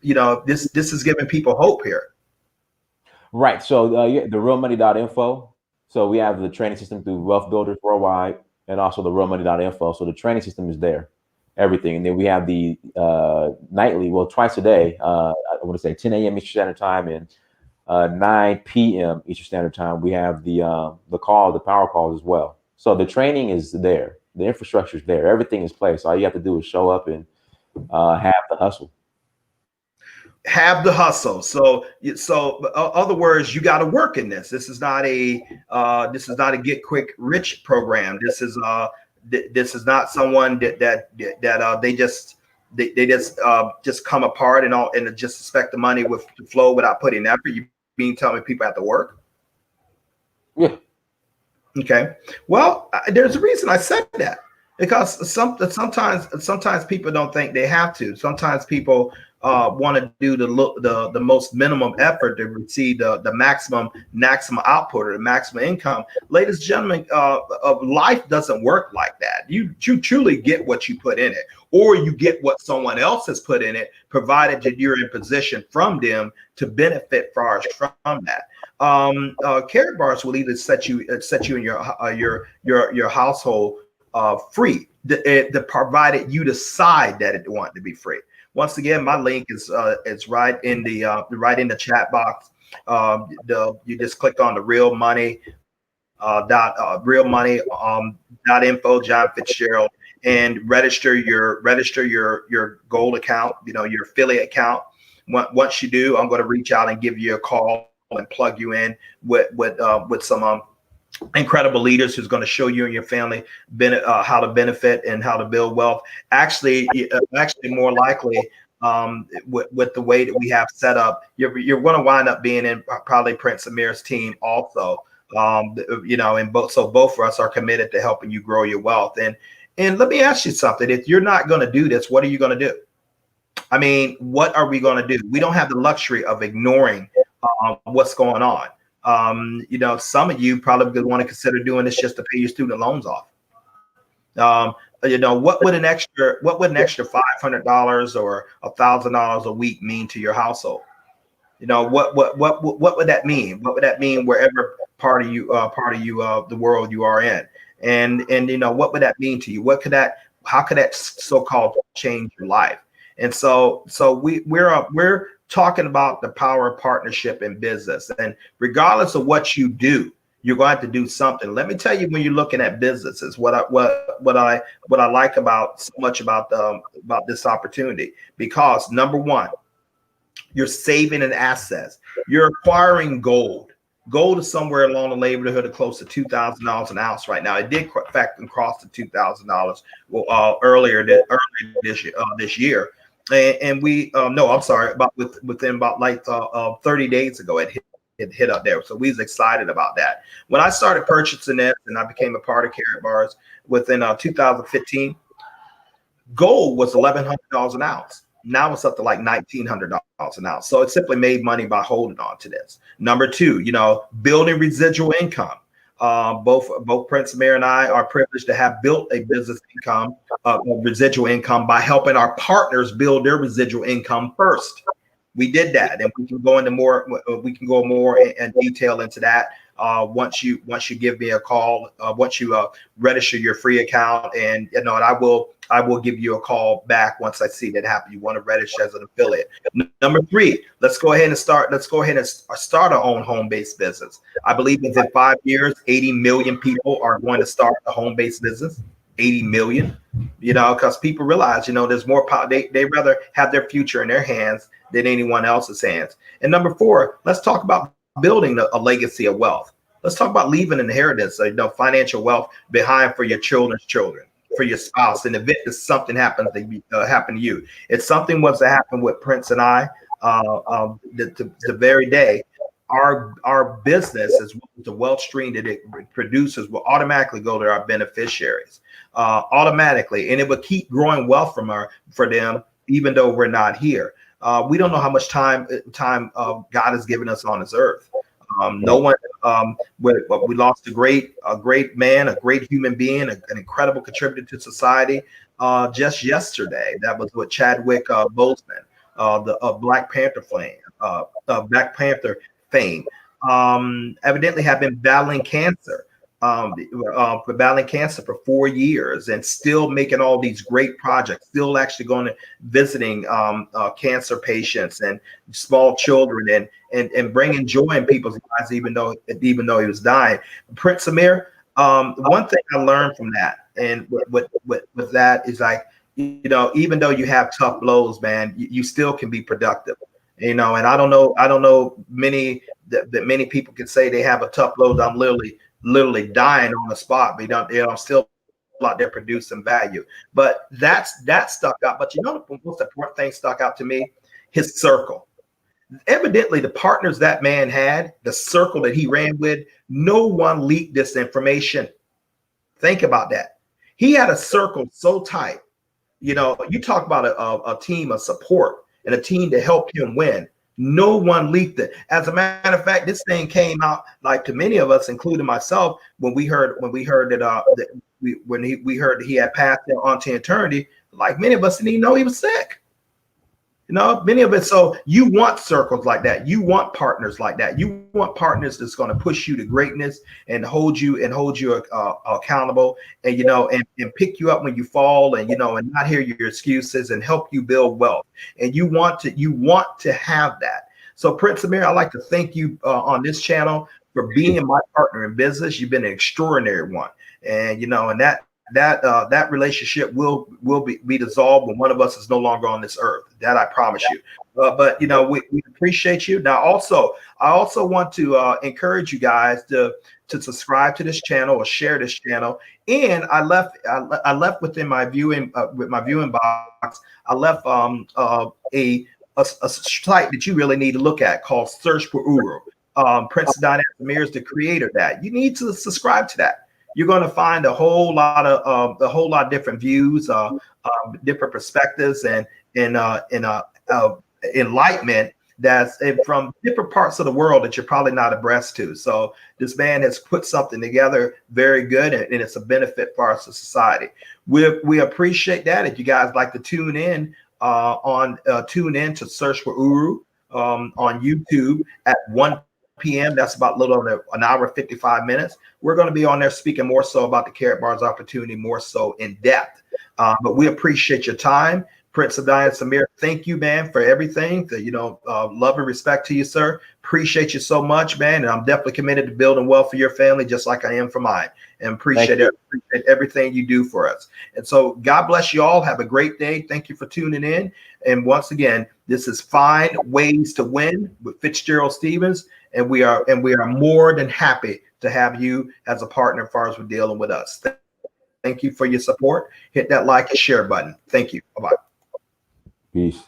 Speaker 1: this is giving people hope here.
Speaker 2: Right. So yeah, the realmoney.info. So we have the training system through Wealth Builders Worldwide, and also the realmoney.info. So the training system is there, everything. And then we have the nightly, well, twice a day. I want to say 10 a.m. Eastern Standard Time and 9 p.m. Eastern Standard Time. We have the power calls as well. So the training is there. The infrastructure is there. Everything is placed. All you have to do is show up and have the hustle.
Speaker 1: Have the hustle. So other words, you got to work in this. This is not a get quick rich program. This is not someone that they just come apart and just expect the money to flow without putting effort. You mean tell me people have to work?
Speaker 2: Yeah.
Speaker 1: Okay. Well, there's a reason I said that, because sometimes people don't think they have to. Sometimes people want to do the most minimum effort to receive the maximum output or the maximum income. Ladies and gentlemen, life doesn't work like that. You truly get what you put in it, or you get what someone else has put in it, provided that you're in position from them to benefit from that. Carrot bars will either set you in your household free, provided you decide that it want to be free. Once again, my link is right in the chat box. You just click on the realmoney.info, John Fitzgerald, and register your gold account, your affiliate account. Once you do, I'm going to reach out and give you a call and plug you in with some incredible leaders who's going to show you and your family how to benefit and how to build wealth. Actually more likely, with the way that we have set up, you're going to wind up being in probably Prince Amirs' team also. And both of us are committed to helping you grow your wealth. And let me ask you something. If you're not going to do this, what are you going to do? I mean, what are we going to do? We don't have the luxury of ignoring what's going on. Some of you probably want to consider doing this just to pay your student loans off. What would an extra $500 or $1,000 a week mean to your household? What would that mean? What would that mean wherever part of the world you are in? And what would that mean to you? How could that so-called change your life? And so we're talking about the power of partnership in business. And regardless of what you do, you're going to have to do something. Let me tell you, when you're looking at businesses, what I like so much about this opportunity, because number one, you're saving in assets. You're acquiring gold. Gold is somewhere along the neighborhood of close to $2,000 an ounce right now. It did in fact cross the $2,000 earlier this year. And we within about 30 days ago, it hit up there. So we was excited about that. When I started purchasing it and I became a part of Carrot Bars within 2015, gold was $1,100 an ounce. Now it's up to like $1,900 an ounce. So it simply made money by holding on to this. Number two, building residual income. Both Prince Amir and I are privileged to have built a business income, residual income, by helping our partners build their residual income first. We did that, and we can go into more. We can go more in detail into that once you give me a call. Once you register your free account, and I will give you a call back once I see that happen. You want to register as an affiliate. Number three, let's go ahead and start our own home-based business. I believe within 5 years, 80 million people are going to start a home-based business. 80 million. because people realize, there's more power. They rather have their future in their hands than anyone else's hands. And number 4, let's talk about building a legacy of wealth. Let's talk about leaving an inheritance, financial wealth behind for your children's children, for your spouse, in the event that something happens to happen to you. If something was to happen with Prince and I, the very day, our business, as well as the wealth stream that it produces, will automatically go to our beneficiaries, automatically, and it will keep growing wealth for them, even though we're not here. We don't know how much time God has given us on this earth. No one. We lost a great man, a great human being, an incredible contributor to society. Just yesterday, that was with Chadwick Boseman, the Black Panther fame. Evidently, have been battling cancer. For 4 years, and still making all these great projects, still actually going to visiting cancer patients and small children, and bringing joy in people's lives, even though he was dying. Prince Amir, one thing I learned from that, and with that is, like, even though you have tough blows, man, you still can be productive. And I don't know many that many people can say they have a tough blow. I'm literally dying on the spot, but I'm still out there producing value. But that stuck out. But the most important thing stuck out to me, his circle. Evidently, the partners that man had, the circle that he ran with, no one leaked this information. Think about that. He had a circle so tight. You talk about a team of support and a team to help him win. No one leaked it. As a matter of fact, this thing came out, like, to many of us, including myself, when we heard that we heard that he had passed on to eternity. Like, many of us didn't even know he was sick. Many of it. So you want circles like that. You want partners like that. You want partners that's going to push you to greatness and hold you accountable, and and pick you up when you fall, and and not hear your excuses, and help you build wealth. And you want to have that. So, Prince Amir, I'd like to thank you on this channel for being my partner in business. You've been an extraordinary one, and and that relationship will be dissolved when one of us is no longer on this earth. That I promise you. But we appreciate you. Now, I also want to encourage you guys to subscribe to this channel or share this channel. And I left within my viewing box. I left a site that you really need to look at, called Search for Uru. Prince Dynasty Amirs, the creator of that. You need to subscribe to that. You're going to find a whole lot of different views, different perspectives, and enlightenment that's from different parts of the world that you're probably not abreast to. So this man has put something together very good, and it's a benefit for our society. We appreciate that. If you guys like to tune in to Search for Uru on YouTube at 1 p.m. That's about a little over an hour, 55 minutes. We're going to be on there speaking more so about the Carrot Bars opportunity, more so in depth. But we appreciate your time. Prince of Dynasty Amir, thank you, man, for everything. Love and respect to you, sir. Appreciate you so much, man. And I'm definitely committed to building wealth for your family, just like I am for mine. And appreciate everything you do for us. And so God bless you all. Have a great day. Thank you for tuning in. And once again, this is Find Ways to Win with Fitzgerald Stevens. And we are more than happy to have you as a partner as far as we're dealing with us. Thank you for your support. Hit that like and share button. Thank you. Bye-bye.
Speaker 2: Peace.